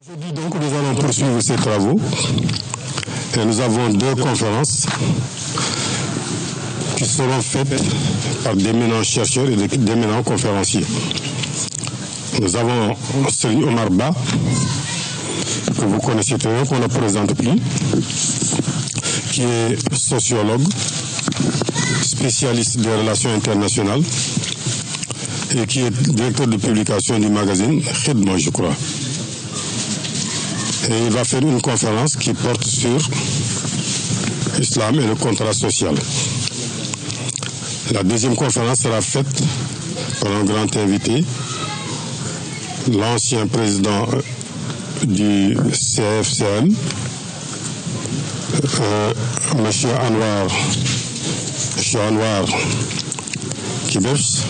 Aujourd'hui donc nous allons poursuivre ces travaux et nous avons deux conférences qui seront faites par d'éminents chercheurs et d'éminents conférenciers. Nous avons Serigne Omar Ba, que vous connaissez très bien, qu'on ne présente plus, qui est sociologue, spécialiste des relations internationales et qui est directeur de publication du magazine Khidma, je crois. Et il va faire une conférence qui porte sur l'islam et le contrat social. La deuxième conférence sera faite par un grand invité, l'ancien président du CFCM, M. Anwar Kibers,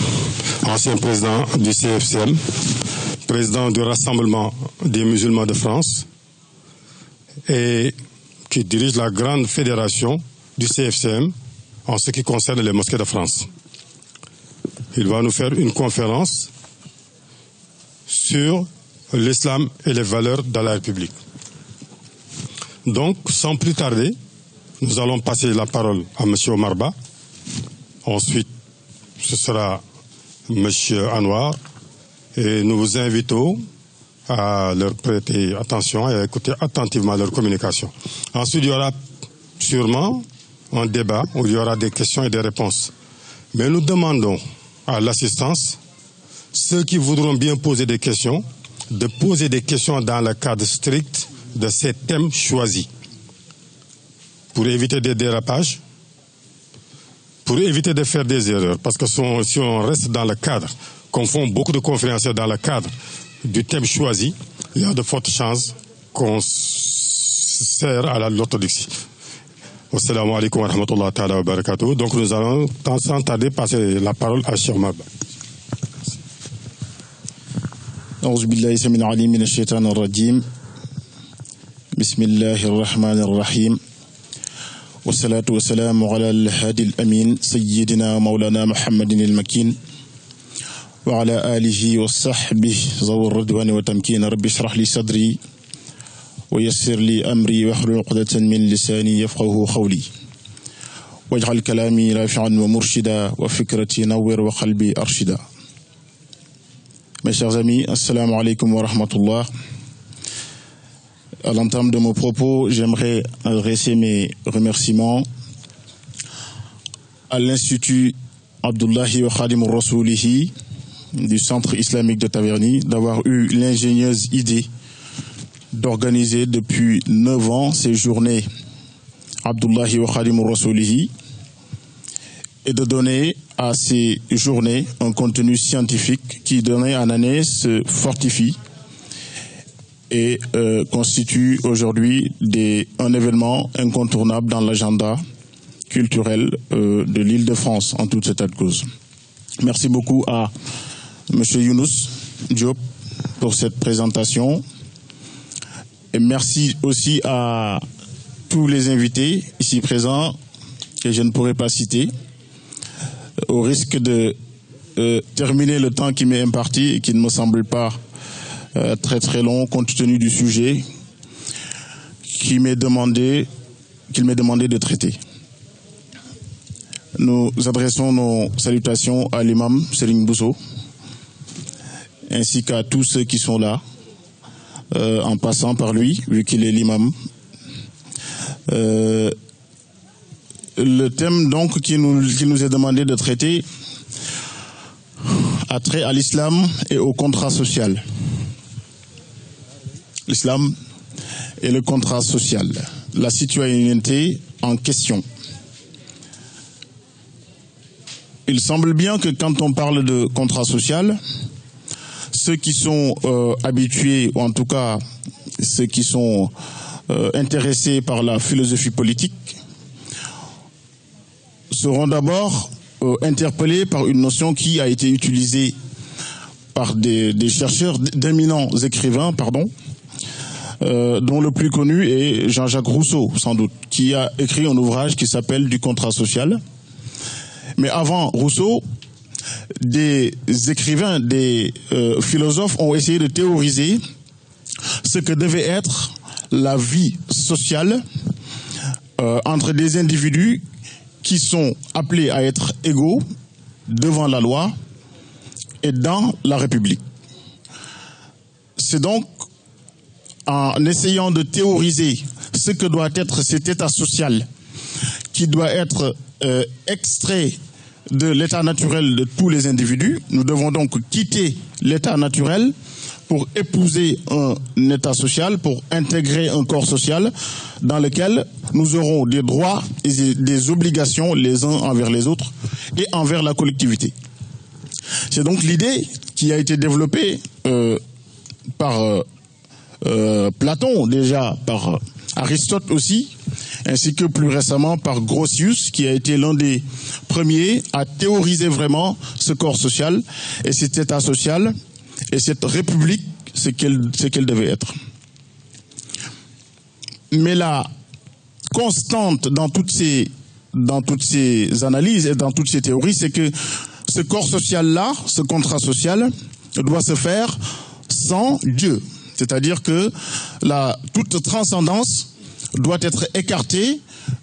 ancien président du CFCM, président du Rassemblement des musulmans de France, et qui dirige la grande fédération du CFCM en ce qui concerne les mosquées de France. Il va nous faire une conférence sur l'islam et les valeurs dans la République. Donc, sans plus tarder, nous allons passer la parole à M. Omar Ba. Ensuite, ce sera M. Anwar. Et nous vous invitons à leur prêter attention et à écouter attentivement leur communication. Ensuite, il y aura sûrement un débat où il y aura des questions et des réponses. Mais nous demandons à l'assistance, ceux qui voudront bien poser des questions, de poser des questions dans le cadre strict de ces thèmes choisis, pour éviter des dérapages, pour éviter de faire des erreurs. Parce que si on reste dans le cadre, comme font beaucoup de conférenciers dans le cadre du thème choisi, il y a de fortes chances qu'on sert à l'orthodoxie. Assalamu alaikum wa rahmatullahi ta'ala wa barakatuh. Donc nous allons sans tarder passer la parole à Cheikh Omar Ba. أعوذ بالله السميع العليم من الشيطان الرجيم بسم الله الرحمن الرحيم والصلاة والسلام على الهادي الأمين سيدنا مولانا محمد المكين وعلى آله وصحبه ذوي الرضوان والتمكين رب اشرح لي صدري ويسر لي أمري واحلل عقدة من لساني يفقهوا قولي واجعل كلامي رافعا ومرشدا وفكرتي نور وقلبي أرشدا. Mes chers amis, assalamu alaikum wa rahmatullah. À l'entame de mon propos, j'aimerais adresser mes remerciements à l'Institut Abdullahi wa Khadim Rasulihi du Centre islamique de Taverny d'avoir eu l'ingénieuse idée d'organiser depuis 9 ans ces journées Abdullahi wa Khadim Rasulihi et de donner à ces journées un contenu scientifique qui d'année en année se fortifie et constitue aujourd'hui un événement incontournable dans l'agenda culturel de l'Île-de-France en toute état de cause. Merci beaucoup à M. Younous Diop pour cette présentation et merci aussi à tous les invités ici présents que je ne pourrai pas citer au risque de terminer le temps qui m'est imparti et qui ne me semble pas très très long compte tenu du sujet qu'il m'est demandé de traiter. Nous adressons nos salutations à l'imam Serigne Bousso ainsi qu'à tous ceux qui sont là en passant par lui vu qu'il est l'imam. Le thème donc qui nous est demandé de traiter a trait à l'islam et au contrat social. L'islam et le contrat social, la citoyenneté en question. Il semble bien que quand on parle de contrat social, ceux qui sont habitués, ou en tout cas ceux qui sont intéressés par la philosophie politique, seront d'abord interpellés par une notion qui a été utilisée par des chercheurs, d'éminents écrivains, dont le plus connu est Jean-Jacques Rousseau, sans doute, qui a écrit un ouvrage qui s'appelle Du contrat social. Mais avant Rousseau, des écrivains, des philosophes ont essayé de théoriser ce que devait être la vie sociale entre des individus qui sont appelés à être égaux devant la loi et dans la République. C'est donc en essayant de théoriser ce que doit être cet état social qui doit être extrait de l'état naturel de tous les individus. Nous devons donc quitter l'état naturel pour épouser un état social, pour intégrer un corps social dans lequel nous aurons des droits et des obligations les uns envers les autres et envers la collectivité. C'est donc l'idée qui a été développée par Platon, déjà par Aristote aussi, ainsi que plus récemment par Grotius, qui a été l'un des premiers à théoriser vraiment ce corps social et cet état social et cette république, ce qu'elle devait être. Mais la constante dans toutes ces analyses et dans toutes ces théories, c'est que ce corps social-là, ce contrat social, doit se faire sans Dieu. C'est-à-dire que toute transcendance doit être écartée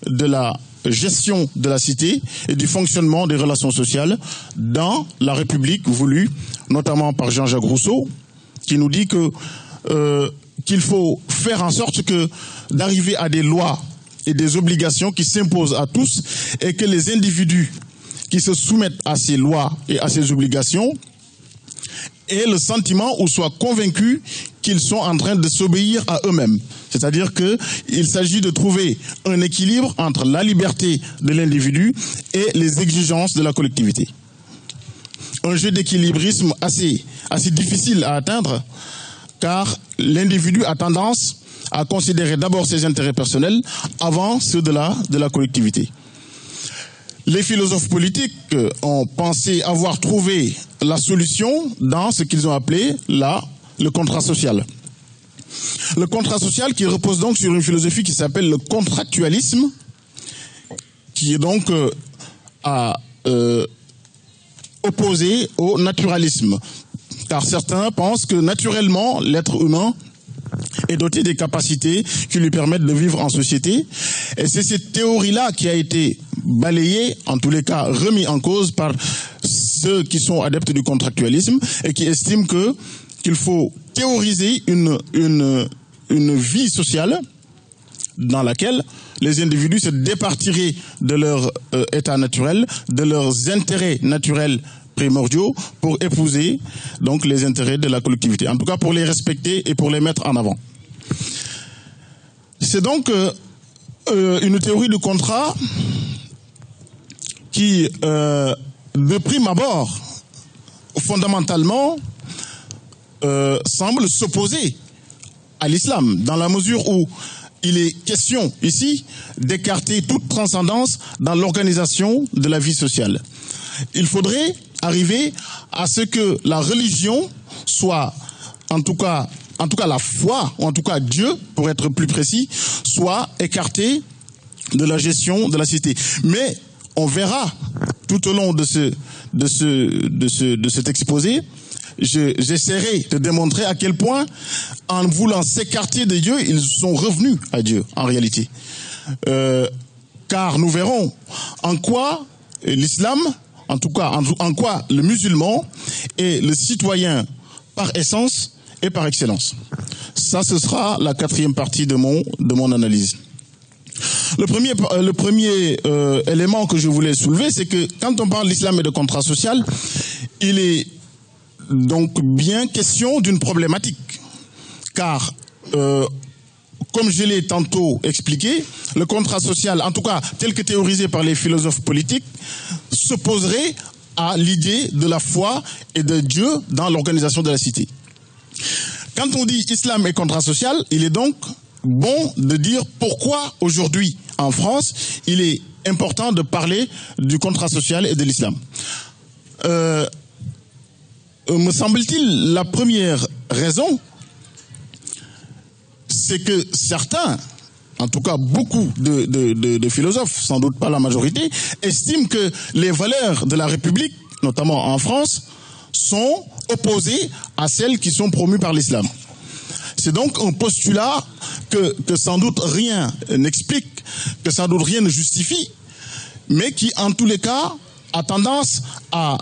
de la gestion de la cité et du fonctionnement des relations sociales dans la République voulue, notamment par Jean-Jacques Rousseau, qui nous dit qu'il faut faire en sorte d'arriver à des lois et des obligations qui s'imposent à tous et que les individus qui se soumettent à ces lois et à ces obligations aient le sentiment ou soient convaincus qu'ils sont en train de s'obéir à eux-mêmes. C'est-à-dire qu'il s'agit de trouver un équilibre entre la liberté de l'individu et les exigences de la collectivité. Un jeu d'équilibrisme assez difficile à atteindre, car l'individu a tendance à considérer d'abord ses intérêts personnels avant ceux de la collectivité. Les philosophes politiques ont pensé avoir trouvé la solution dans ce qu'ils ont appelé le contrat social. Le contrat social qui repose donc sur une philosophie qui s'appelle le contractualisme, qui est donc opposé au naturalisme. Car certains pensent que naturellement, l'être humain est doté des capacités qui lui permettent de vivre en société. Et c'est cette théorie-là qui a été balayée, en tous les cas remis en cause par ceux qui sont adeptes du contractualisme et qui estiment qu'il faut théoriser une vie sociale dans laquelle les individus se départiraient de leur état naturel, de leurs intérêts naturels primordiaux pour épouser donc les intérêts de la collectivité. En tout cas pour les respecter et pour les mettre en avant. C'est donc une théorie du contrat qui, de prime abord, fondamentalement, semble s'opposer à l'islam, dans la mesure où il est question ici d'écarter toute transcendance dans l'organisation de la vie sociale. Il faudrait arriver à ce que la religion soit, en tout cas la foi, ou en tout cas Dieu, pour être plus précis, soit écartée de la gestion de la cité. Mais on verra tout au long de cet exposé, j'essaierai de démontrer à quel point, en voulant s'écarter de Dieu, ils sont revenus à Dieu, en réalité. Car nous verrons en quoi l'islam, en tout cas en quoi le musulman est le citoyen par essence et par excellence. Ça, ce sera la quatrième partie de mon analyse. Le premier élément que je voulais soulever, c'est que quand on parle d'islam et de contrat social, il est donc bien question d'une problématique. Car, comme je l'ai tantôt expliqué, le contrat social, en tout cas tel que théorisé par les philosophes politiques, s'opposerait à l'idée de la foi et de Dieu dans l'organisation de la cité. Quand on dit islam et contrat social, il est donc bon de dire pourquoi aujourd'hui en France il est important de parler du contrat social et de l'islam. Me semble-t-il, la première raison, c'est que certains, en tout cas beaucoup de philosophes, sans doute pas la majorité, estiment que les valeurs de la République, notamment en France, sont opposées à celles qui sont promues par l'islam. C'est donc un postulat que sans doute rien n'explique, que sans doute rien ne justifie, mais qui en tous les cas a tendance à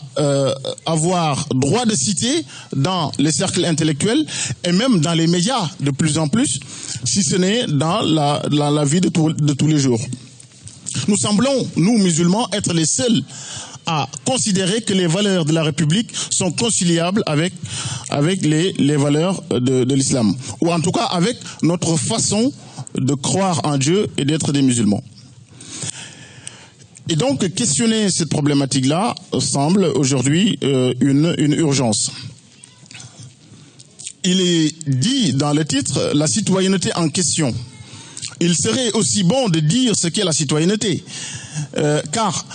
avoir droit de cité dans les cercles intellectuels et même dans les médias de plus en plus, si ce n'est dans la vie de tous les jours. Nous semblons, nous musulmans, être les seuls à considérer que les valeurs de la République sont conciliables avec les valeurs de l'islam, ou en tout cas avec notre façon de croire en Dieu et d'être des musulmans. Et donc, questionner cette problématique-là semble aujourd'hui une urgence. Il est dit dans le titre, la citoyenneté en question. Il serait aussi bon de dire ce qu'est la citoyenneté, car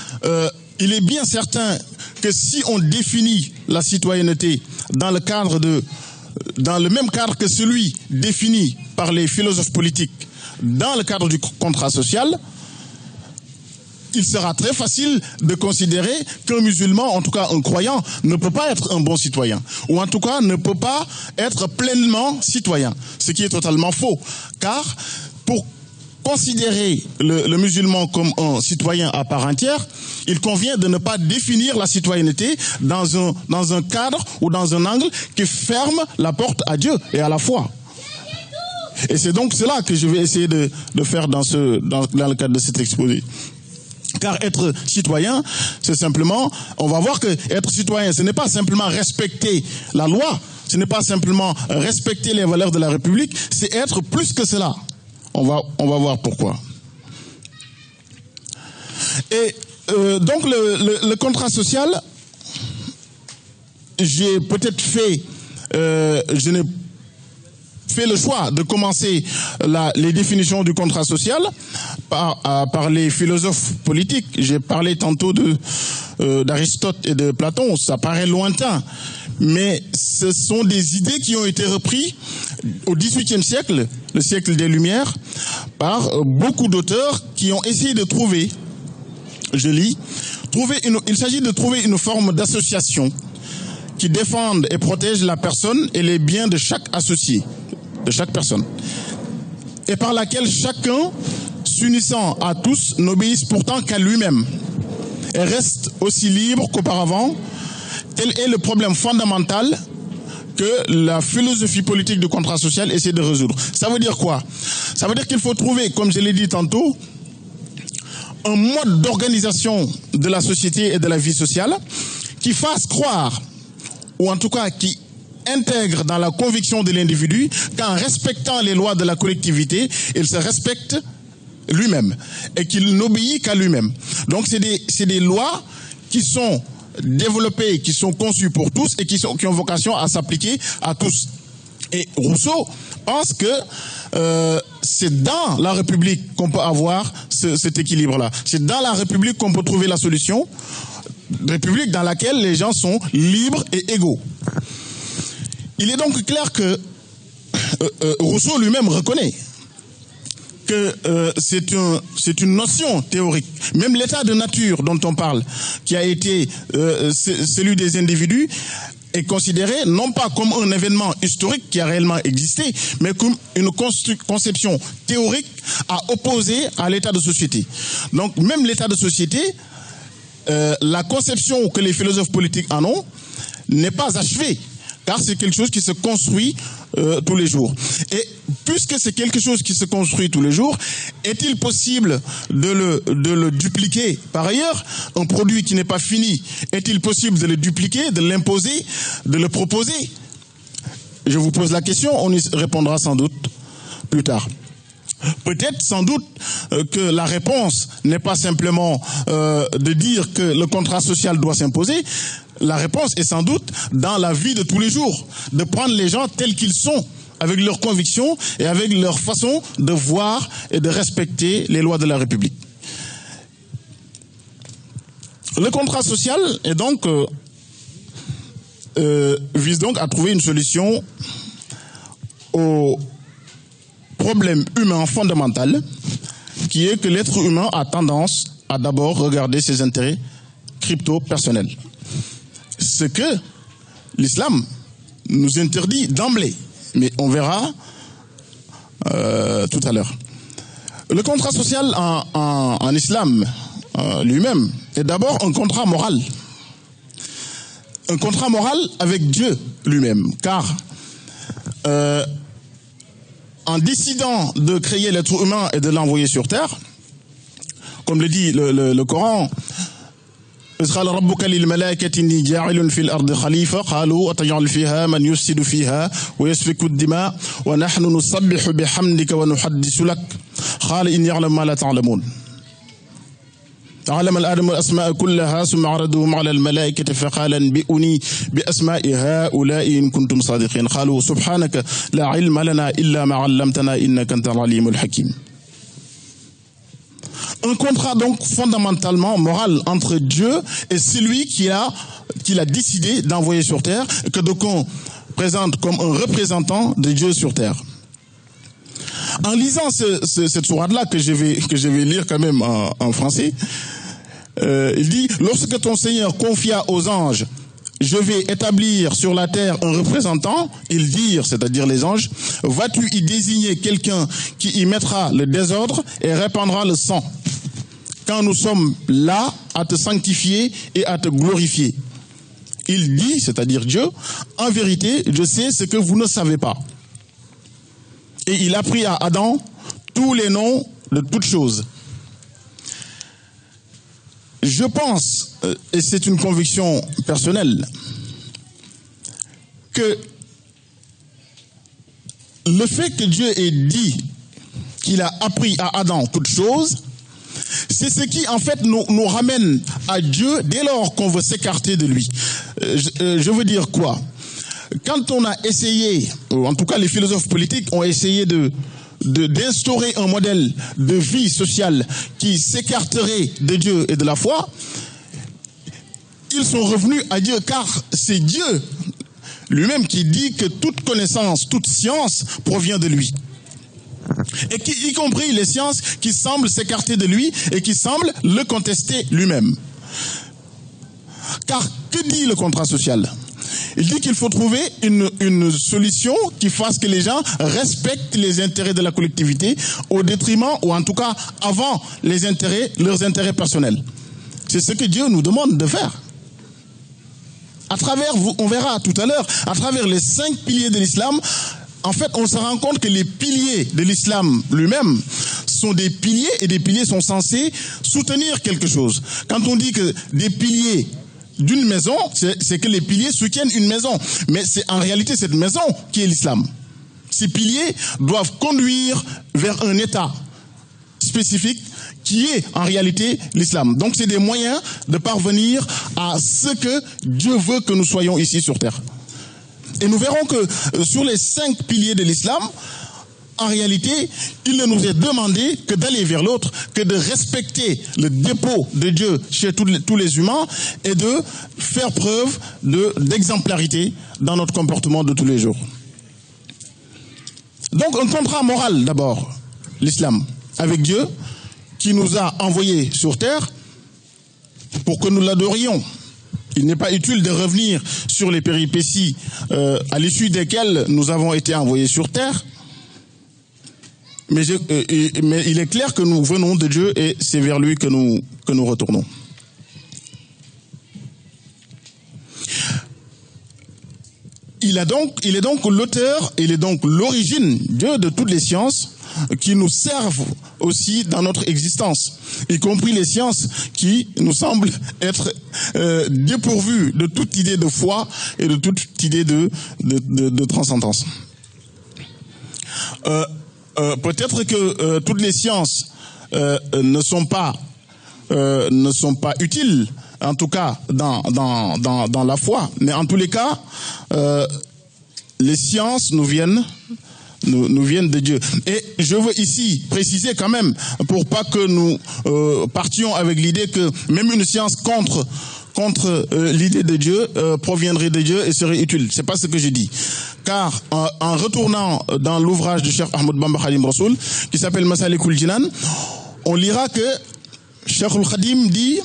il est bien certain que si on définit la citoyenneté dans le même cadre que celui défini par les philosophes politiques dans le cadre du contrat social, il sera très facile de considérer qu'un musulman, en tout cas un croyant, ne peut pas être un bon citoyen, ou en tout cas ne peut pas être pleinement citoyen, ce qui est totalement faux, car pour considérer le musulman comme un citoyen à part entière, il convient de ne pas définir la citoyenneté dans un cadre ou dans un angle qui ferme la porte à Dieu et à la foi. Et c'est donc cela que je vais essayer de faire dans le cadre de cet exposé. Car être citoyen, c'est simplement, on va voir que être citoyen, ce n'est pas simplement respecter la loi, ce n'est pas simplement respecter les valeurs de la République, c'est être plus que cela. On va voir pourquoi. Et donc le contrat social, j'ai peut-être je n'ai fait le choix de commencer les définitions du contrat social par les philosophes politiques. J'ai parlé tantôt d'Aristote et de Platon, ça paraît lointain, mais ce sont des idées qui ont été reprises au XVIIIe siècle, le siècle des Lumières, par beaucoup d'auteurs qui ont essayé de trouver, je lis, il s'agit de trouver une forme d'association qui défende et protège la personne et les biens de chaque associé, de chaque personne, et par laquelle chacun, s'unissant à tous, n'obéisse pourtant qu'à lui-même et reste aussi libre qu'auparavant. Tel est le problème fondamental que la philosophie politique du contrat social essaie de résoudre. Ça veut dire quoi? Ça veut dire qu'il faut trouver, comme je l'ai dit tantôt, un mode d'organisation de la société et de la vie sociale qui fasse croire, ou en tout cas qui intègre dans la conviction de l'individu qu'en respectant les lois de la collectivité, il se respecte lui-même et qu'il n'obéit qu'à lui-même. Donc c'est des lois qui sont développées, qui sont conçues pour tous et qui ont vocation à s'appliquer à tous. Et Rousseau pense que c'est dans la République qu'on peut avoir cet équilibre-là. C'est dans la République qu'on peut trouver la solution, République dans laquelle les gens sont libres et égaux. Il est donc clair que Rousseau lui-même reconnaît que c'est une notion théorique. Même l'état de nature dont on parle, qui a été celui des individus, est considéré non pas comme un événement historique qui a réellement existé, mais comme une conception théorique à opposer à l'état de société. Donc même l'état de société, la conception que les philosophes politiques en ont n'est pas achevée, car c'est quelque chose qui se construit tous les jours. Et puisque c'est quelque chose qui se construit tous les jours, est-il possible de le dupliquer? Par ailleurs, un produit qui n'est pas fini, est-il possible de le dupliquer, de l'imposer, de le proposer? Je vous pose la question, on y répondra sans doute plus tard. Peut-être, sans doute, que la réponse n'est pas simplement de dire que le contrat social doit s'imposer. La réponse est sans doute dans la vie de tous les jours, de prendre les gens tels qu'ils sont, avec leurs convictions et avec leur façon de voir et de respecter les lois de la République. Le contrat social est donc, vise donc à trouver une solution au problème humain fondamental, qui est que l'être humain a tendance à d'abord regarder ses intérêts crypto-personnels. Ce que l'islam nous interdit d'emblée. Mais on verra tout à l'heure. Le contrat social en islam lui-même est d'abord un contrat moral. Un contrat moral avec Dieu lui-même, car en décidant de créer l'être humain et de l'envoyer sur terre, comme le dit le Coran, إذ قال ربك للملائكة إني جاعل في الأرض خليفة قالوا أتجعل فيها من يفسد فيها ويسفك الدماء ونحن نسبح بحمدك ونحدث لك قال إني أعلم ما لا تعلمون علم الآدم الأسماء كلها ثم عرضهم على الملائكة فقال انبئوني بأسماء هؤلاء إن كنتم صادقين قالوا سبحانك لا علم لنا إلا ما علمتنا إنك أنت العليم الحكيم. Un contrat donc fondamentalement moral entre Dieu et celui qui l'a décidé d'envoyer sur terre, que d'aucuns présentent comme un représentant de Dieu sur terre. En lisant cette sourate-là que je vais lire quand même en français, il dit: lorsque ton Seigneur confia aux anges, je vais établir sur la terre un représentant, ils dirent, c'est-à-dire les anges, vas-tu y désigner quelqu'un qui y mettra le désordre et répandra le sang, quand nous sommes là à te sanctifier et à te glorifier. Il dit, c'est-à-dire Dieu, en vérité, je sais ce que vous ne savez pas. Et il apprit à Adam tous les noms de toutes choses. Je pense, et c'est une conviction personnelle, que le fait que Dieu ait dit qu'il a appris à Adam toutes choses, c'est ce qui en fait nous ramène à Dieu dès lors qu'on veut s'écarter de lui. Je veux dire quoi? Quand on a essayé, ou en tout cas les philosophes politiques ont essayé d'instaurer un modèle de vie sociale qui s'écarterait de Dieu et de la foi, ils sont revenus à Dieu, car c'est Dieu lui-même qui dit que toute connaissance, toute science provient de lui. Et y compris les sciences qui semblent s'écarter de lui et qui semblent le contester lui-même. Car que dit le contrat social? Il dit qu'il faut trouver une solution qui fasse que les gens respectent les intérêts de la collectivité au détriment, ou en tout cas avant leurs intérêts personnels. C'est ce que Dieu nous demande de faire. À travers, on verra tout à l'heure, à travers les 5 piliers de l'islam, en fait, on se rend compte que les piliers de l'islam lui-même sont des piliers, et des piliers sont censés soutenir quelque chose. Quand on dit que des piliers d'une maison, c'est que les piliers soutiennent une maison. Mais c'est en réalité cette maison qui est l'islam. Ces piliers doivent conduire vers un état spécifique qui est en réalité l'islam. Donc c'est des moyens de parvenir à ce que Dieu veut que nous soyons ici sur terre. Et nous verrons que sur les 5 piliers de l'islam, en réalité, il ne nous est demandé que d'aller vers l'autre, que de respecter le dépôt de Dieu chez tous les humains et de faire preuve d'exemplarité dans notre comportement de tous les jours. Donc un contrat moral d'abord, l'islam, avec Dieu, qui nous a envoyés sur terre pour que nous l'adorions. Il n'est pas utile de revenir sur les péripéties à l'issue desquelles nous avons été envoyés sur terre. Mais il est clair que nous venons de Dieu et c'est vers lui que nous retournons. Il est donc l'auteur, il est donc l'origine, Dieu, de toutes les sciences qui nous servent aussi dans notre existence, y compris les sciences qui nous semblent être dépourvues de toute idée de foi et de toute idée de transcendance. Peut-être que toutes les sciences ne sont pas utiles, en tout cas dans la foi, mais en tous les cas, les sciences nous viennent de Dieu. Et je veux ici préciser quand même, pour pas que nous partions avec l'idée que même une science contre l'idée de Dieu proviendrait de Dieu et serait utile. C'est pas ce que je dis. Car en retournant dans l'ouvrage du Cheikh Ahmed Bamba Khadim Rassoul, qui s'appelle Masalikul Jinan, on lira que Cheikh al-Khadim dit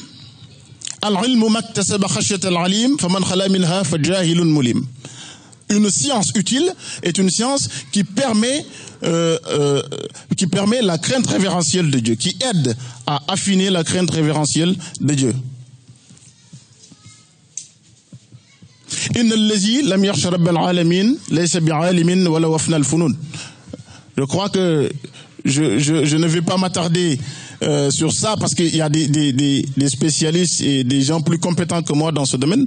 Al-ilmu maktasaba khashyat al-alim faman khala minha fajahilun mulim. Une science utile est une science qui permet la crainte révérentielle de Dieu, qui aide à affiner la crainte révérentielle de Dieu. Je crois que je ne vais pas m'attarder sur ça parce qu'il y a des spécialistes et des gens plus compétents que moi dans ce domaine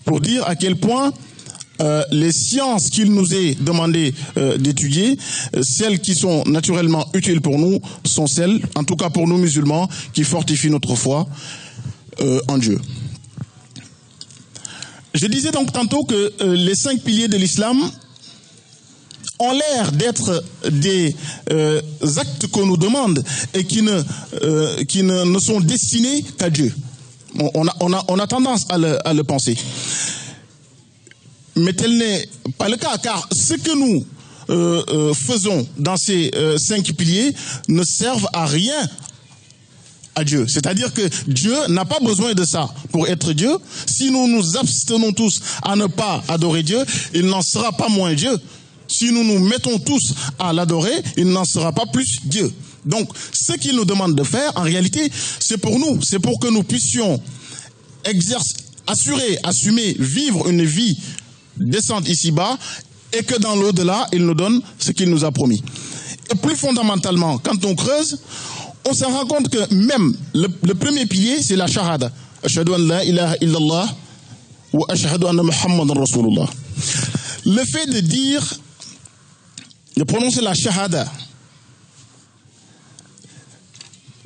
pour dire à quel point les sciences qu'il nous est demandé d'étudier, celles qui sont naturellement utiles pour nous, sont celles, en tout cas pour nous musulmans, qui fortifient notre foi en Dieu. Je disais donc tantôt que les 5 piliers de l'islam ont l'air d'être des actes qu'on nous demande et qui ne sont destinés qu'à Dieu. On a tendance à le penser. Mais tel n'est pas le cas, car ce que nous faisons dans ces 5 piliers ne servent à rien à Dieu. C'est-à-dire que Dieu n'a pas besoin de ça pour être Dieu. Si nous nous abstenons tous à ne pas adorer Dieu, il n'en sera pas moins Dieu. Si nous nous mettons tous à l'adorer, il n'en sera pas plus Dieu. Donc, ce qu'il nous demande de faire, en réalité, c'est pour nous. C'est pour que nous puissions assumer, vivre une vie décente ici-bas, et que dans l'au-delà, il nous donne ce qu'il nous a promis. Et plus fondamentalement, quand on creuse, on se rend compte que même le premier pilier, c'est la shahada. Ashhadu an la ilaha illallah wa ashhadu anna Muhammadan Rasulullah. Le fait de prononcer la shahada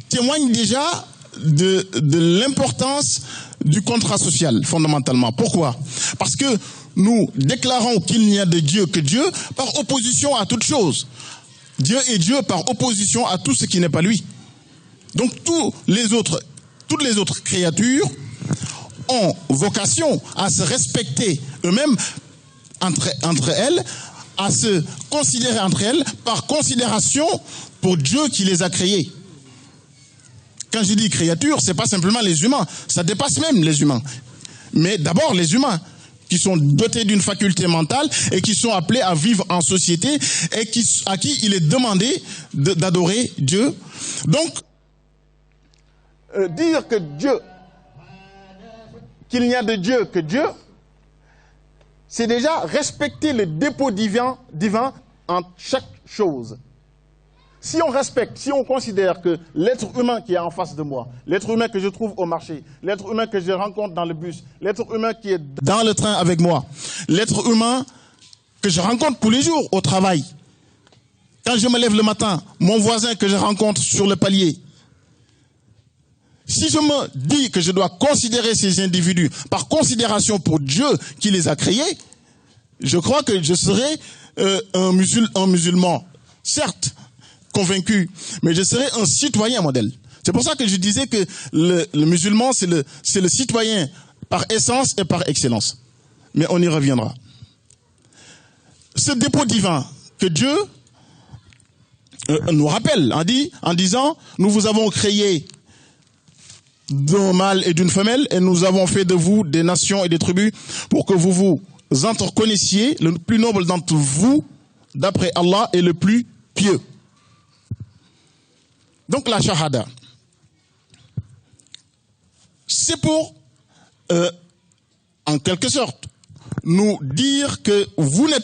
témoigne déjà de l'importance du contrat social, fondamentalement. Pourquoi? Parce que nous déclarons qu'il n'y a de Dieu que Dieu par opposition à toute chose. Dieu est Dieu par opposition à tout ce qui n'est pas lui. Donc toutes les autres créatures ont vocation à se respecter eux-mêmes entre elles, à se considérer entre elles par considération pour Dieu qui les a créées. Quand je dis créatures, c'est pas simplement les humains, ça dépasse même les humains. Mais d'abord les humains, qui sont dotés d'une faculté mentale et qui sont appelés à vivre en société et à qui il est demandé d'adorer Dieu. Donc, dire que qu'il n'y a de Dieu que Dieu, c'est déjà respecter le dépôt divin en chaque chose. Si on respecte, si on considère que l'être humain qui est en face de moi, l'être humain que je trouve au marché, l'être humain que je rencontre dans le bus, l'être humain qui est dans le train avec moi, l'être humain que je rencontre tous les jours au travail, quand je me lève le matin, mon voisin que je rencontre sur le palier, si je me dis que je dois considérer ces individus par considération pour Dieu qui les a créés, je crois que je serai un musulman, certes, convaincu, mais je serai un citoyen modèle. C'est pour ça que je disais que le musulman, c'est le citoyen par essence et par excellence. Mais on y reviendra. Ce dépôt divin que Dieu nous rappelle en disant, nous vous avons créé d'un mâle et d'une femelle et nous avons fait de vous des nations et des tribus pour que vous vous entreconnaissiez. Le plus noble d'entre vous, d'après Allah, est le plus pieux. Donc la shahada, c'est pour, en quelque sorte, nous dire que vous ne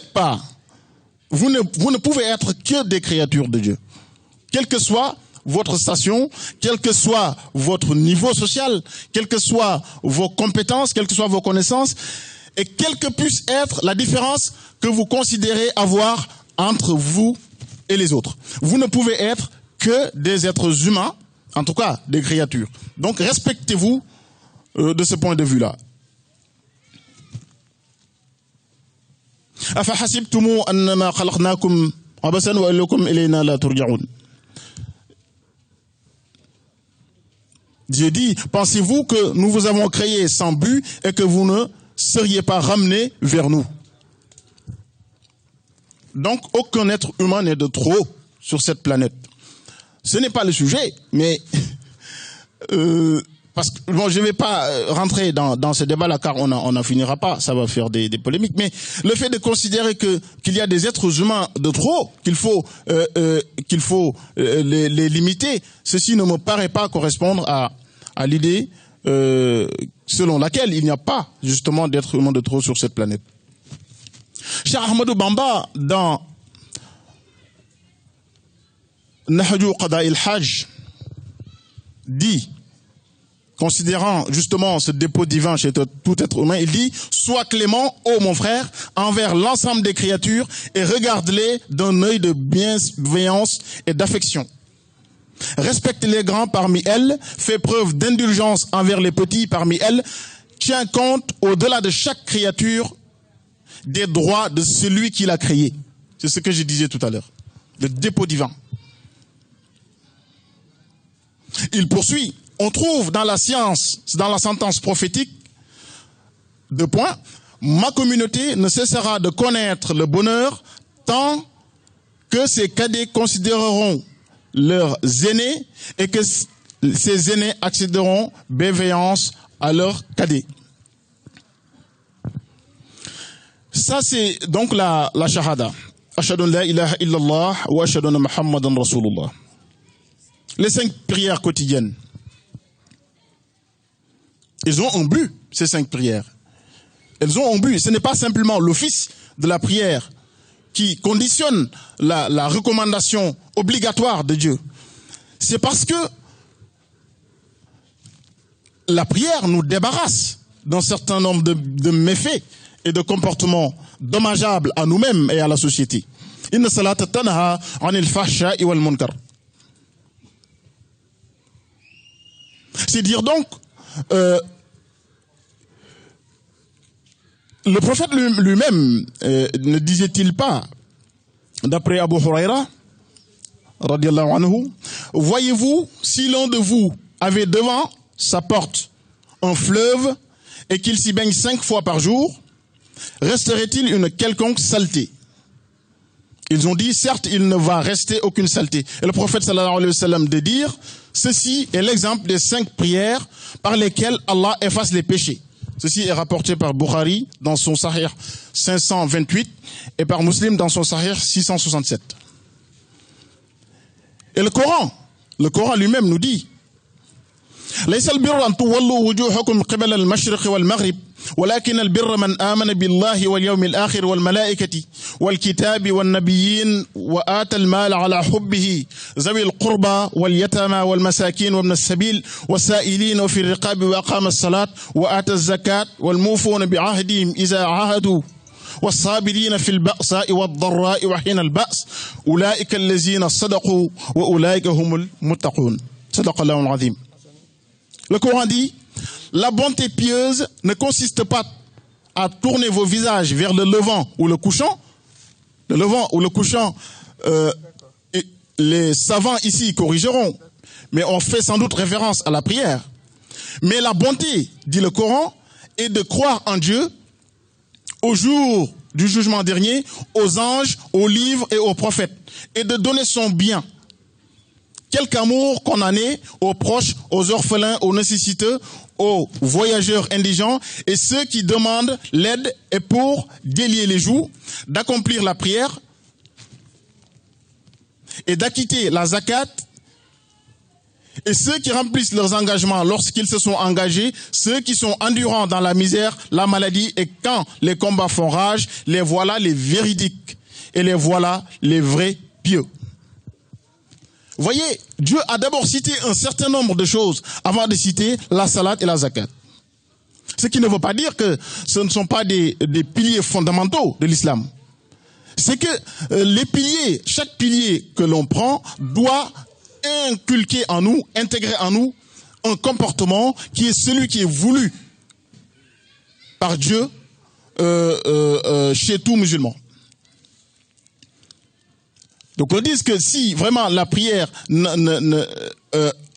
pouvez être que des créatures de Dieu. Quelle que soit votre station, quel que soit votre niveau social, quelles que soient vos compétences, quelles que soient vos connaissances, et quelle que puisse être la différence que vous considérez avoir entre vous et les autres. Vous ne pouvez être que des êtres humains, en tout cas des créatures. Donc respectez-vous de ce point de vue-là. Dieu dit, pensez-vous que nous vous avons créé sans but et que vous ne seriez pas ramenés vers nous? Donc aucun être humain n'est de trop sur cette planète. Ce n'est pas le sujet, mais parce que bon, je ne vais pas rentrer dans ce débat-là car on n'en finira pas, ça va faire des polémiques, mais le fait de considérer qu'il y a des êtres humains de trop, qu'il faut les limiter, ceci ne me paraît pas correspondre à l'idée selon laquelle il n'y a pas justement d'êtres humains de trop sur cette planète. Cheikh Ahmadou Bamba, dans Nahju Qada il-Hajj, dit, considérant justement ce dépôt divin chez tout être humain, il dit « Sois clément, ô mon frère, envers l'ensemble des créatures et regarde-les d'un œil de bienveillance et d'affection. Respecte les grands parmi elles, fais preuve d'indulgence envers les petits parmi elles, tiens compte au-delà de chaque créature des droits de celui qui l'a créé. » C'est ce que je disais tout à l'heure, le dépôt divin. Il poursuit. On trouve dans la science, dans la sentence prophétique, deux points, ma communauté ne cessera de connaître le bonheur tant que ses cadets considéreront leurs aînés et que ces aînés accéderont bienveillance à leurs cadets. Ça c'est donc la shahada. Ashhadu an la ilaha illallah wa ashhadu anna Muhammadan Rasulullah. Les 5 prières quotidiennes. Ils ont un but, ces 5 prières. Elles ont un but. Ce n'est pas simplement l'office de la prière qui conditionne la recommandation obligatoire de Dieu. C'est parce que la prière nous débarrasse d'un certain nombre de méfaits et de comportements dommageables à nous-mêmes et à la société. Inna salata tanha anil fahsha'i wal munkar. C'est dire donc, le prophète lui-même ne disait-il pas, d'après Abu Huraira, radiallahu anhu, voyez-vous, si l'un de vous avait devant sa porte un fleuve et qu'il s'y baigne 5 fois par jour, resterait-il une quelconque saleté? Ils ont dit, certes, il ne va rester aucune saleté. Et le prophète sallallahu alayhi wa sallam de dire, ceci est l'exemple des 5 prières par lesquelles Allah efface les péchés. Ceci est rapporté par Bukhari dans son Sahih 528 et par Muslim dans son Sahih 667. Et le Coran lui-même nous dit, ليس البر أن تولوا وجوهكم قبل المشرق والمغرب ولكن البر من آمن بالله واليوم الآخر والملائكة والكتاب والنبيين وآتى المال على حبه ذوي القربى واليتامى والمساكين وابن السبيل والسائلين وفي الرقاب وأقام الصلاة وآتى الزكاة والموفون بعهدهم إذا عاهدوا والصابرين في البأساء والضراء وحين البأس أولئك الذين صدقوا وأولئك هم المتقون. صدق الله العظيم. Le Coran dit, la bonté pieuse ne consiste pas à tourner vos visages vers le levant ou le couchant. Le levant ou le couchant, les savants ici corrigeront, mais on fait sans doute référence à la prière. Mais la bonté, dit le Coran, est de croire en Dieu, au jour du jugement dernier, aux anges, aux livres et aux prophètes, et de donner son bien. Quelque amour qu'on en ait aux proches, aux orphelins, aux nécessiteux, aux voyageurs indigents et ceux qui demandent l'aide et pour délier les joues, d'accomplir la prière et d'acquitter la zakat et ceux qui remplissent leurs engagements lorsqu'ils se sont engagés, ceux qui sont endurants dans la misère, la maladie et quand les combats font rage, les voilà les véridiques et les voilà les vrais pieux. Voyez, Dieu a d'abord cité un certain nombre de choses avant de citer la salat et la zakat. Ce qui ne veut pas dire que ce ne sont pas des piliers fondamentaux de l'islam. C'est que les piliers, chaque pilier que l'on prend doit inculquer en nous, intégrer en nous un comportement qui est celui qui est voulu par Dieu chez tout musulman. Donc on dit que si vraiment la prière,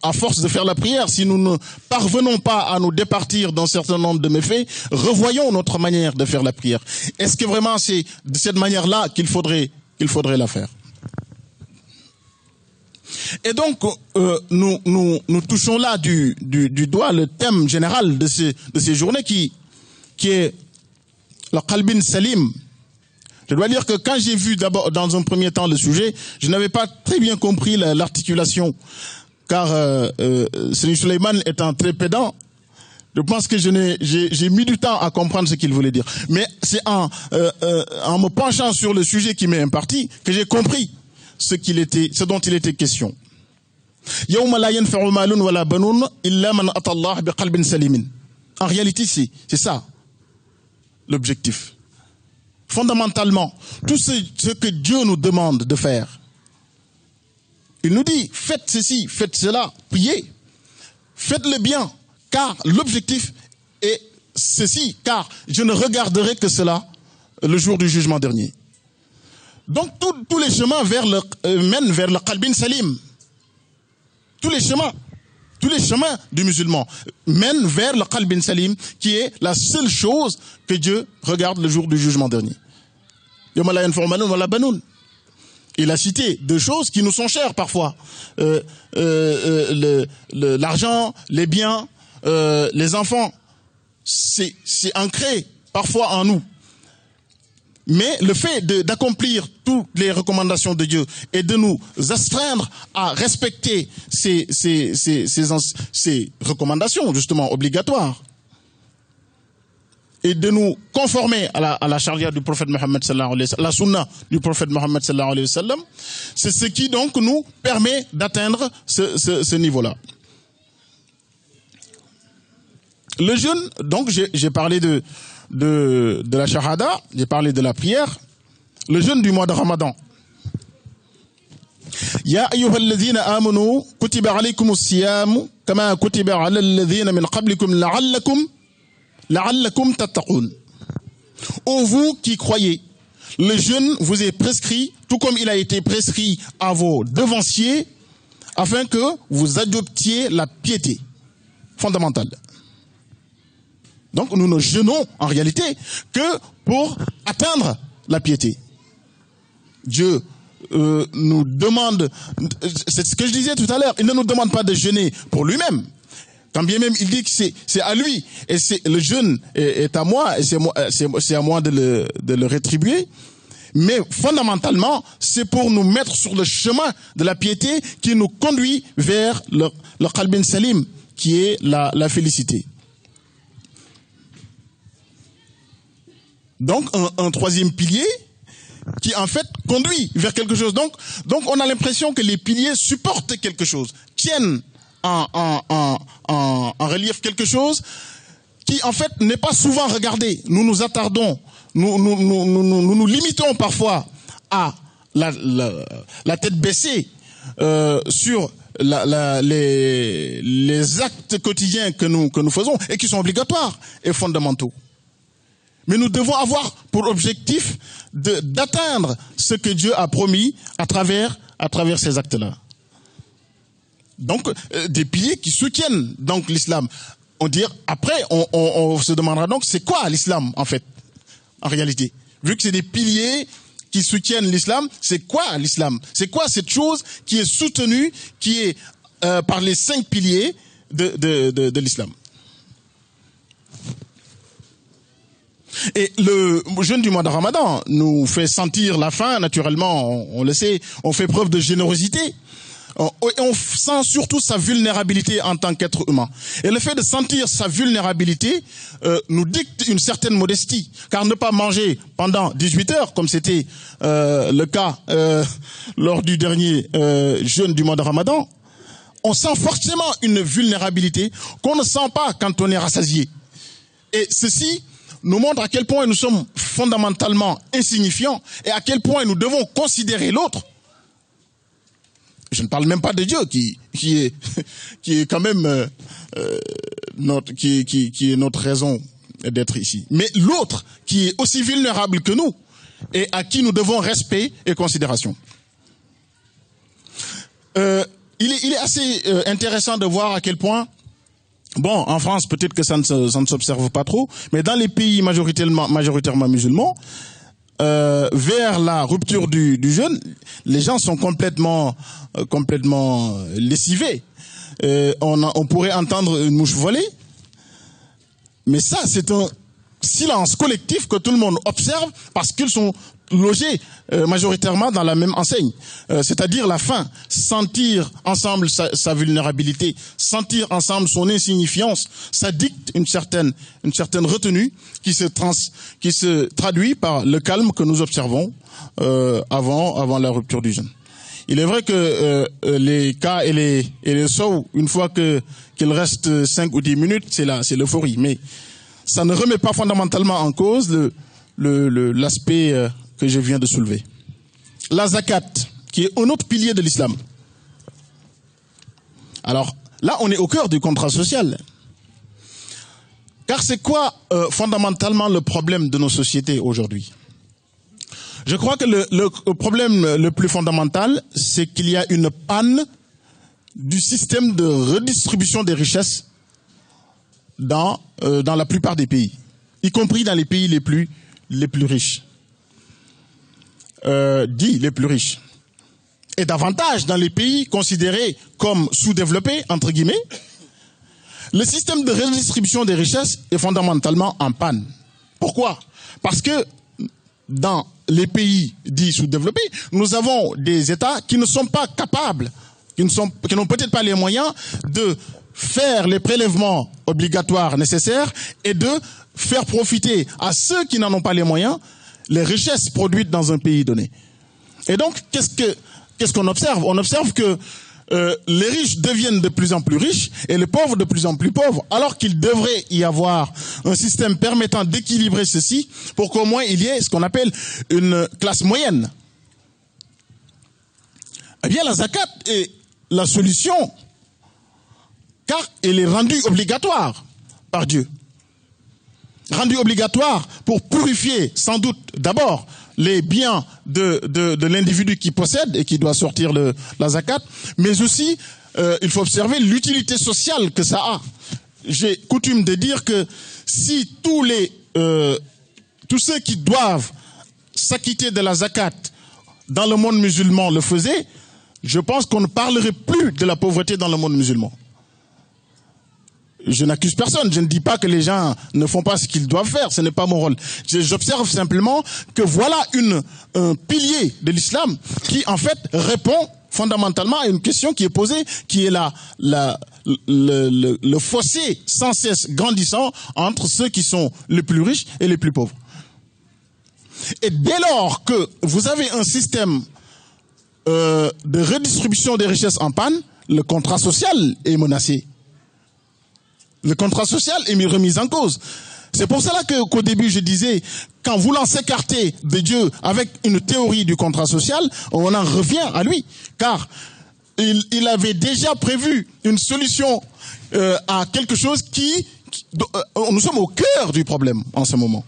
à force de faire la prière, si nous ne parvenons pas à nous départir d'un certain nombre de méfaits, revoyons notre manière de faire la prière. Est-ce que vraiment c'est de cette manière-là qu'il faudrait la faire? Et donc, nous touchons là du doigt le thème général de ces journées qui est le qalbin salim. Je dois dire que quand j'ai vu d'abord, dans un premier temps, le sujet, je n'avais pas très bien compris l'articulation, car Seigneur Suleiman étant très pédant, je pense que j'ai mis du temps à comprendre ce qu'il voulait dire. Mais c'est en me penchant sur le sujet qui m'est imparti que j'ai compris ce dont il était question. Yawma la yanfa'u malun wala banun illa man ata Allah biqalbin salimin. En réalité, c'est ça l'objectif. Fondamentalement, tout ce que Dieu nous demande de faire, il nous dit, faites ceci, faites cela, priez, faites le bien, car l'objectif est ceci, car je ne regarderai que cela le jour du jugement dernier. Donc tous les chemins mènent vers le qalbin salim. Tous les chemins du musulman mènent vers le qalbin salim, qui est la seule chose que Dieu regarde le jour du jugement dernier. Il a cité deux choses qui nous sont chères parfois. L'argent, les biens, les enfants. C'est ancré parfois en nous. Mais le fait d'accomplir toutes les recommandations de Dieu et de nous astreindre à respecter ces recommandations justement obligatoires et de nous conformer à la charia du prophète Mohammed sallallahu alayhi wa sallam, la sunna du prophète Mohammed sallallahu alayhi wa sallam, c'est ce qui donc nous permet d'atteindre ce niveau-là. Le jeûne, donc j'ai parlé de la shahada, j'ai parlé de la prière, le jeûne du mois de Ramadan. Ya ayyuhalladhina amanu kutiba alaykumus siyam kama kutiba alal ladhina min qablikum la'allakum tattaqun. Ô vous qui croyez, le jeûne vous est prescrit, tout comme il a été prescrit à vos devanciers, afin que vous adoptiez la piété fondamentale. Donc nous ne jeûnons en réalité que pour atteindre la piété. Dieu nous demande, c'est ce que je disais tout à l'heure, il ne nous demande pas de jeûner pour lui-même. Quand bien même il dit que c'est à lui, et le jeûne est à moi, et c'est à moi de le rétribuer. Mais fondamentalement, c'est pour nous mettre sur le chemin de la piété qui nous conduit vers le qalbin salim, qui est la félicité. Donc un troisième pilier qui en fait conduit vers quelque chose. Donc on a l'impression que les piliers supportent quelque chose, tiennent en relief quelque chose qui en fait n'est pas souvent regardé. Nous nous attardons, nous limitons parfois à la tête baissée sur les actes quotidiens que nous faisons et qui sont obligatoires et fondamentaux. Mais nous devons avoir pour objectif d'atteindre ce que Dieu a promis à travers ces actes-là. Donc, des piliers qui soutiennent donc l'islam. Après, on se demandera donc c'est quoi l'islam en fait, en réalité. Vu que c'est des piliers qui soutiennent l'islam, c'est quoi l'islam? C'est quoi cette chose qui est soutenue, qui est par les 5 piliers de l'islam? Et le jeûne du mois de Ramadan nous fait sentir la faim, naturellement, on le sait, on fait preuve de générosité. Et on sent surtout sa vulnérabilité en tant qu'être humain. Et le fait de sentir sa vulnérabilité nous dicte une certaine modestie. Car ne pas manger pendant 18 heures, comme c'était le cas lors du dernier jeûne du mois de Ramadan, on sent forcément une vulnérabilité qu'on ne sent pas quand on est rassasié. Et ceci nous montre à quel point nous sommes fondamentalement insignifiants et à quel point nous devons considérer l'autre. Je ne parle même pas de Dieu qui est quand même qui est notre raison d'être ici. Mais l'autre qui est aussi vulnérable que nous et à qui nous devons respect et considération. Il est assez intéressant de voir à quel point, bon, en France peut-être que ça ne s'observe pas trop, mais dans les pays majoritairement musulmans, vers la rupture du jeûne, les gens sont complètement lessivés. On pourrait entendre une mouche voler, mais ça, c'est un silence collectif que tout le monde observe parce qu'ils sont logés majoritairement dans la même enseigne, c'est-à-dire la faim, sentir ensemble sa vulnérabilité, sentir ensemble son insignifiance, ça dicte une certaine retenue qui se traduit par le calme que nous observons avant la rupture du jeûne. Il est vrai que les cas et les sauts, une fois qu'il reste 5 ou 10 minutes, c'est l'euphorie, mais ça ne remet pas fondamentalement en cause l'aspect que je viens de soulever. La zakat, qui est un autre pilier de l'islam. Alors là, on est au cœur du contrat social. Car c'est quoi fondamentalement le problème de nos sociétés aujourd'hui? Je crois que le problème le plus fondamental, c'est qu'il y a une panne du système de redistribution des richesses dans la plupart des pays, y compris dans les pays les plus riches. Dits les plus riches. Et davantage dans les pays considérés comme sous-développés, entre guillemets, le système de redistribution des richesses est fondamentalement en panne. Pourquoi? Parce que dans les pays dits sous-développés, nous avons des États qui ne sont pas capables, qui n'ont peut-être pas les moyens de faire les prélèvements obligatoires nécessaires et de faire profiter à ceux qui n'en ont pas les moyens les richesses produites dans un pays donné. Et donc, qu'est-ce qu'on observe? On observe que les riches deviennent de plus en plus riches et les pauvres de plus en plus pauvres, alors qu'il devrait y avoir un système permettant d'équilibrer ceci pour qu'au moins il y ait ce qu'on appelle une classe moyenne. Eh bien, la zakat est la solution, car elle est rendue obligatoire par Dieu. Rendu obligatoire pour purifier sans doute d'abord les biens de l'individu qui possède et qui doit sortir la zakat, mais aussi il faut observer l'utilité sociale que ça a. J'ai coutume de dire que si tous ceux qui doivent s'acquitter de la zakat dans le monde musulman le faisaient, je pense qu'on ne parlerait plus de la pauvreté dans le monde musulman. Je n'accuse personne, je ne dis pas que les gens ne font pas ce qu'ils doivent faire, ce n'est pas mon rôle. J'observe simplement que voilà un pilier de l'islam qui en fait répond fondamentalement à une question qui est posée, qui est le fossé sans cesse grandissant entre ceux qui sont les plus riches et les plus pauvres. Et dès lors que vous avez un système de redistribution des richesses en panne, le contrat social est menacé. Le contrat social est remis en cause. C'est pour cela qu'au début je disais, qu'en voulant s'écarter de Dieu avec une théorie du contrat social, on en revient à lui. Car il avait déjà prévu une solution à quelque chose nous sommes au cœur du problème en ce moment.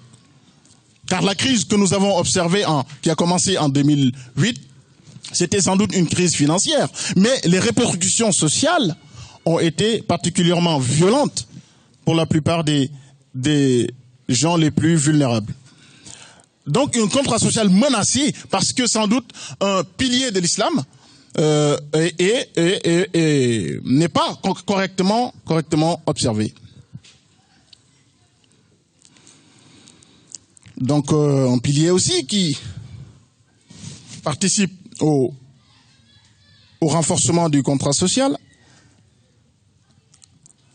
Car la crise que nous avons observée, qui a commencé en 2008, c'était sans doute une crise financière. Mais les répercussions sociales ont été particulièrement violentes pour la plupart des gens les plus vulnérables. Donc un contrat social menacé parce que sans doute un pilier de l'islam n'est pas correctement observé. Donc un pilier aussi qui participe au renforcement du contrat social.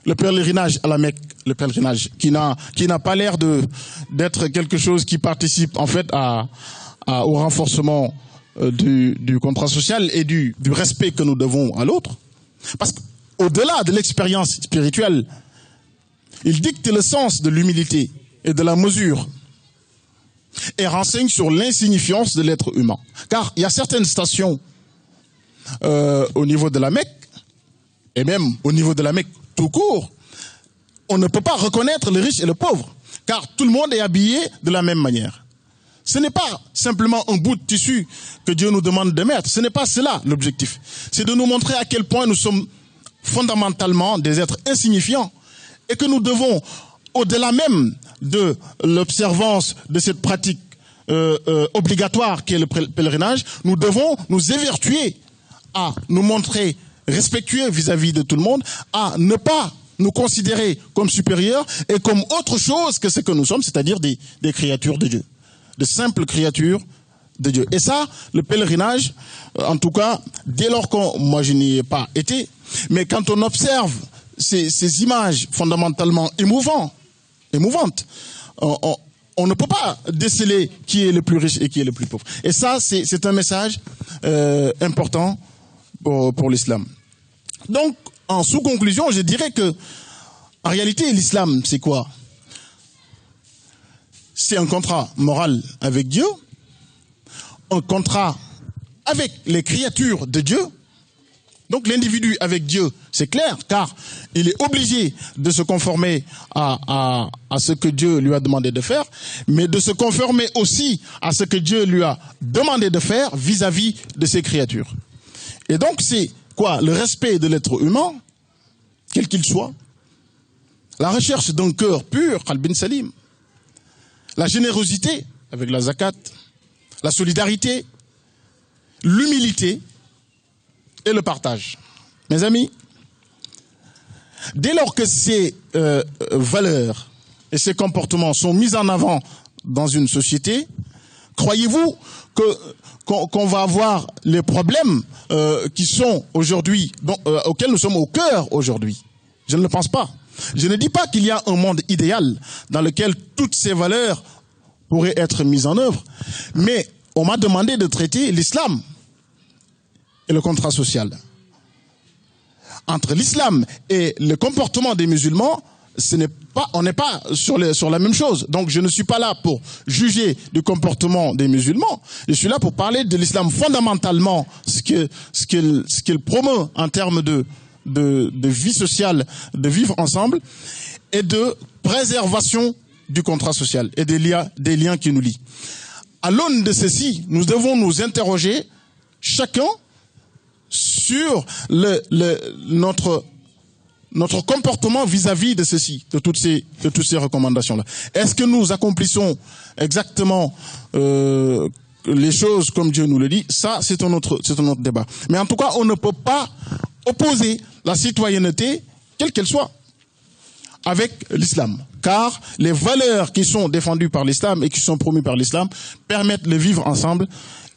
Le pèlerinage à la Mecque, le pèlerinage qui n'a pas l'air d'être quelque chose qui participe en fait au renforcement du contrat social et du respect que nous devons à l'autre. Parce qu'au-delà de l'expérience spirituelle, il dicte le sens de l'humilité et de la mesure et renseigne sur l'insignifiance de l'être humain. Car il y a certaines stations au niveau de la Mecque, et même au niveau de la Mecque tout court, on ne peut pas reconnaître le riche et le pauvre, car tout le monde est habillé de la même manière. Ce n'est pas simplement un bout de tissu que Dieu nous demande de mettre, ce n'est pas cela l'objectif. C'est de nous montrer à quel point nous sommes fondamentalement des êtres insignifiants et que nous devons, au-delà même de l'observance de cette pratique obligatoire qu'est le pèlerinage, nous devons nous évertuer à nous montrer respectueux vis-à-vis de tout le monde, à ne pas nous considérer comme supérieurs et comme autre chose que ce que nous sommes, c'est-à-dire des créatures de Dieu, de simples créatures de Dieu. Et ça, le pèlerinage, en tout cas, dès lors moi je n'y ai pas été, mais quand on observe ces images fondamentalement émouvantes, on ne peut pas déceler qui est le plus riche et qui est le plus pauvre. Et ça, c'est un message important pour l'islam. Donc, en sous-conclusion, je dirais que, en réalité, l'islam, c'est quoi? C'est un contrat moral avec Dieu, un contrat avec les créatures de Dieu. Donc l'individu avec Dieu, c'est clair, car il est obligé de se conformer à ce que Dieu lui a demandé de faire, mais de se conformer aussi à ce que Dieu lui a demandé de faire vis-à-vis de ses créatures. Et donc c'est quoi? Le respect de l'être humain, quel qu'il soit, la recherche d'un cœur pur, qalbin salim, la générosité avec la zakat, la solidarité, l'humilité et le partage. Mes amis, dès lors que ces valeurs et ces comportements sont mis en avant dans une société, croyez-vous qu'on va avoir les problèmes qui sont aujourd'hui, auxquels nous sommes au cœur aujourd'hui? Je ne le pense pas. Je ne dis pas qu'il y a un monde idéal dans lequel toutes ces valeurs pourraient être mises en œuvre, mais on m'a demandé de traiter l'islam et le contrat social. Entre l'islam et le comportement des musulmans, on n'est pas sur la même chose. Donc je ne suis pas là pour juger du comportement des musulmans. Je suis là pour parler de l'islam fondamentalement, ce qu'il promeut en termes de vie sociale, de vivre ensemble, et de préservation du contrat social et des liens qui nous lient. À l'aune de ceci, nous devons nous interroger chacun sur notre comportement vis-à-vis de ceci, de toutes ces recommandations-là. Est-ce que nous accomplissons exactement les choses comme Dieu nous le dit? Ça, c'est un autre débat. Mais en tout cas, on ne peut pas opposer la citoyenneté, quelle qu'elle soit, avec l'islam. Car les valeurs qui sont défendues par l'islam et qui sont promues par l'islam permettent le vivre ensemble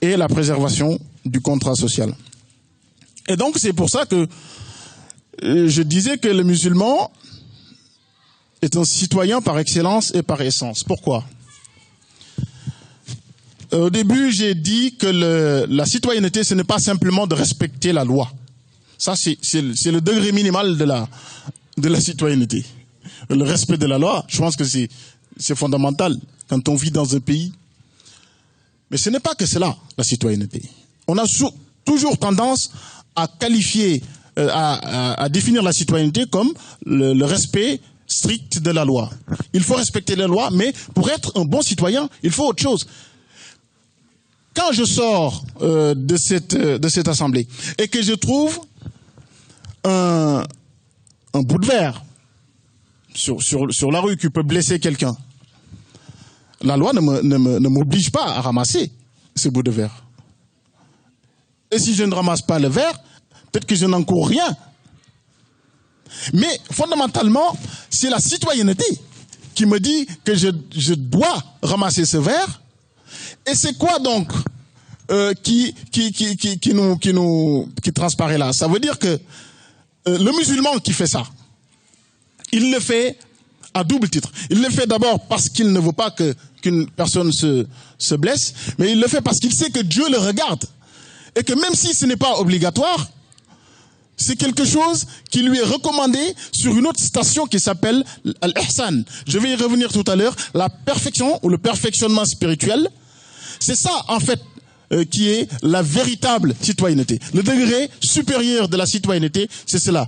et la préservation du contrat social. Et donc c'est pour ça que je disais que le musulman est un citoyen par excellence et par essence. Pourquoi? Au début, j'ai dit que la citoyenneté, ce n'est pas simplement de respecter la loi. Ça, c'est le degré minimal de la citoyenneté. Le respect de la loi, je pense que c'est fondamental quand on vit dans un pays. Mais ce n'est pas que cela, la citoyenneté. On a toujours tendance à qualifier, à définir la citoyenneté comme le respect strict de la loi. Il faut respecter la loi, mais pour être un bon citoyen, il faut autre chose. Quand je sors de cette assemblée et que je trouve un bout de verre sur la rue qui peut blesser quelqu'un, la loi ne m'oblige pas à ramasser ce bout de verre. Et si je ne ramasse pas le verre, peut-être que je n'encours rien. Mais fondamentalement, c'est la citoyenneté qui me dit que je dois ramasser ce verre. Et c'est quoi donc qui transparaît là? Ça veut dire que le musulman qui fait ça, il le fait à double titre. Il le fait d'abord parce qu'il ne veut pas qu'une personne se blesse, mais il le fait parce qu'il sait que Dieu le regarde. Et que même si ce n'est pas obligatoire, c'est quelque chose qui lui est recommandé sur une autre station qui s'appelle Al-Ihsan. Je vais y revenir tout à l'heure. La perfection ou le perfectionnement spirituel, c'est ça en fait qui est la véritable citoyenneté. Le degré supérieur de la citoyenneté, c'est cela.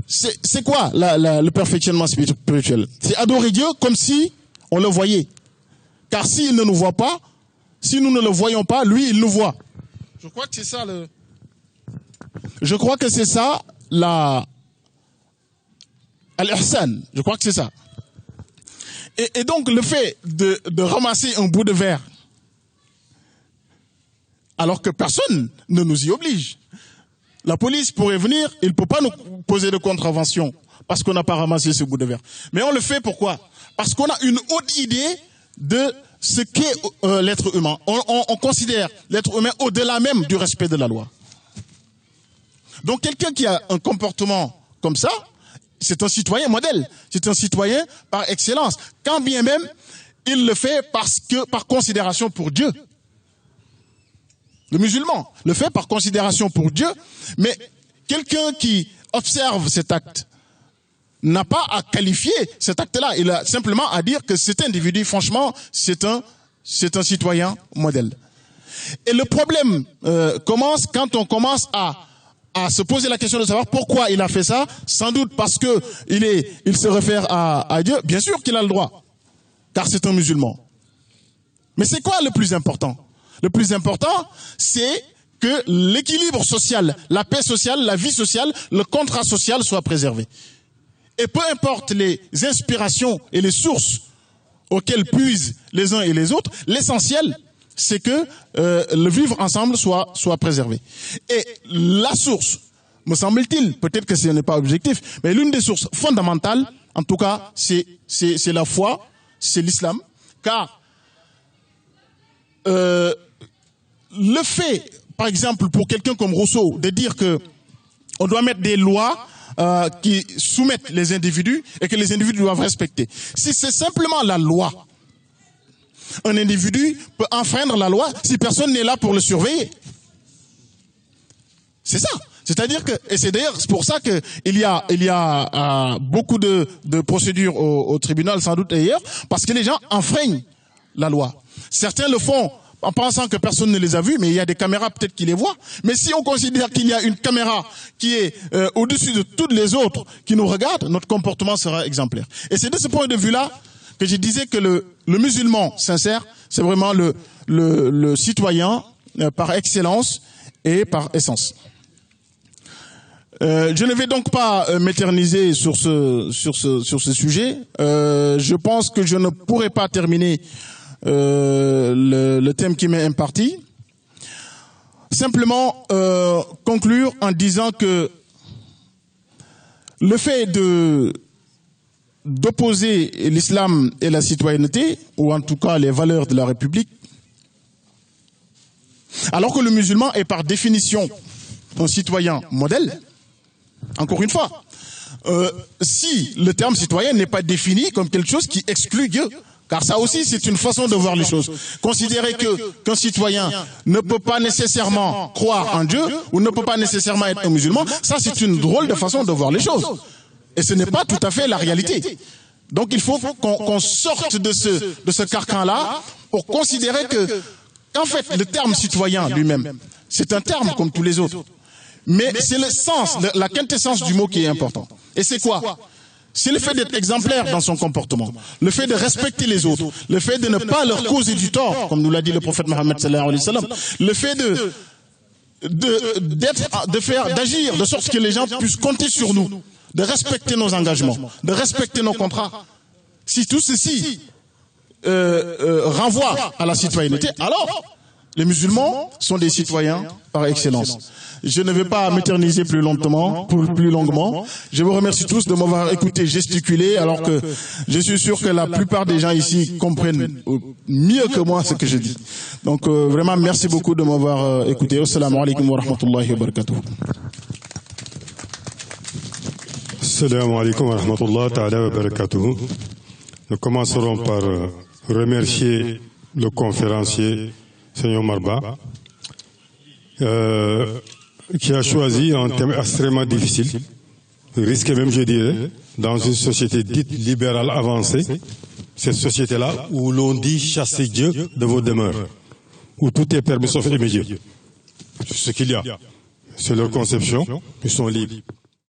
C'est quoi le perfectionnement spirituel? C'est adorer Dieu comme si on le voyait. Car s'il ne nous voit pas, si nous ne le voyons pas, lui, il nous voit. Je crois que c'est ça Al-Ihsan. Je crois que c'est ça. Et donc le fait de ramasser un bout de verre alors que personne ne nous y oblige. La police pourrait venir, il ne peut pas nous poser de contravention parce qu'on n'a pas ramassé ce bout de verre. Mais on le fait pourquoi? Parce qu'on a une haute idée de ce qu'est l'être humain. On considère l'être humain au-delà même du respect de la loi. Donc quelqu'un qui a un comportement comme ça, c'est un citoyen modèle. C'est un citoyen par excellence. Quand bien même, il le fait par considération pour Dieu. Le musulman le fait par considération pour Dieu, mais quelqu'un qui observe cet acte n'a pas à qualifier cet acte-là. Il a simplement à dire que cet individu, franchement, c'est un citoyen modèle. Et le problème commence quand on commence à se poser la question de savoir pourquoi il a fait ça. Sans doute parce que il se réfère à Dieu. Bien sûr qu'il a le droit, car c'est un musulman. Mais c'est quoi le plus important? Le plus important, c'est que l'équilibre social, la paix sociale, la vie sociale, le contrat social soit préservé. Et peu importe les inspirations et les sources auxquelles puisent les uns et les autres, l'essentiel, c'est que le vivre ensemble soit préservé. Et la source, me semble-t-il, peut-être que ce n'est pas objectif, mais l'une des sources fondamentales, en tout cas, c'est la foi, c'est l'islam, car le fait, par exemple, pour quelqu'un comme Rousseau, de dire que on doit mettre des lois qui soumettent les individus et que les individus doivent respecter. Si c'est simplement la loi, un individu peut enfreindre la loi si personne n'est là pour le surveiller. C'est ça. C'est-à-dire que, et c'est d'ailleurs pour ça que il y a beaucoup de procédures au tribunal, sans doute ailleurs, parce que les gens enfreignent la loi. Certains le font en pensant que personne ne les a vus, mais il y a des caméras peut-être qui les voient. Mais si on considère qu'il y a une caméra qui est au-dessus de toutes les autres qui nous regardent, notre comportement sera exemplaire. Et c'est de ce point de vue-là que je disais que le musulman sincère, c'est vraiment le citoyen par excellence et par essence. Je ne vais donc pas m'éterniser sur ce sujet. Je pense que je ne pourrai pas terminer le thème qui m'est imparti. Simplement conclure en disant que le fait d'opposer l'islam et la citoyenneté, ou en tout cas les valeurs de la République, alors que le musulman est par définition un citoyen modèle, encore une fois, si le terme citoyen n'est pas défini comme quelque chose qui exclut Dieu, car ça aussi c'est une façon de voir les choses. Considérer qu'un citoyen ne peut pas nécessairement croire en Dieu ou ne peut pas nécessairement être un musulman, ça c'est une drôle de façon de voir les choses. Et ce n'est pas tout à fait la réalité. Donc il faut qu'on sorte de ce carcan-là pour considérer qu'en fait le terme citoyen lui-même, c'est un terme comme tous les autres. Mais c'est le sens, la quintessence du mot qui est important. Et c'est quoi? C'est le fait d'être exemplaire dans son comportement, le fait de respecter les autres, le fait de ne pas leur causer du tort, comme nous l'a dit le prophète Mohammed sallallahu alayhi wa sallam, le fait d'agir de sorte que les gens puissent compter sur nous, de respecter nos engagements, de respecter nos contrats. Si tout ceci renvoie à la citoyenneté, alors les musulmans sont des citoyens par excellence. Je ne vais pas m'éterniser plus longuement. Je vous remercie tous de m'avoir écouté gesticuler, alors que je suis sûr que la plupart des gens ici comprennent mieux que moi ce que je dis. Donc vraiment merci beaucoup de m'avoir écouté. Assalamu alaikum wa rahmatullahi wa barakatuh. Assalamu alaikum wa rahmatullahi wa barakatuh. Nous commencerons par remercier le conférencier Seigneur Marba, qui a choisi un thème extrêmement difficile, risqué même, je dirais, dans une société dite libérale avancée, cette société-là où l'on dit chassez Dieu de vos demeures, où tout est permis sauf immédiat. C'est ce qu'il y a. C'est leur conception, ils sont libres.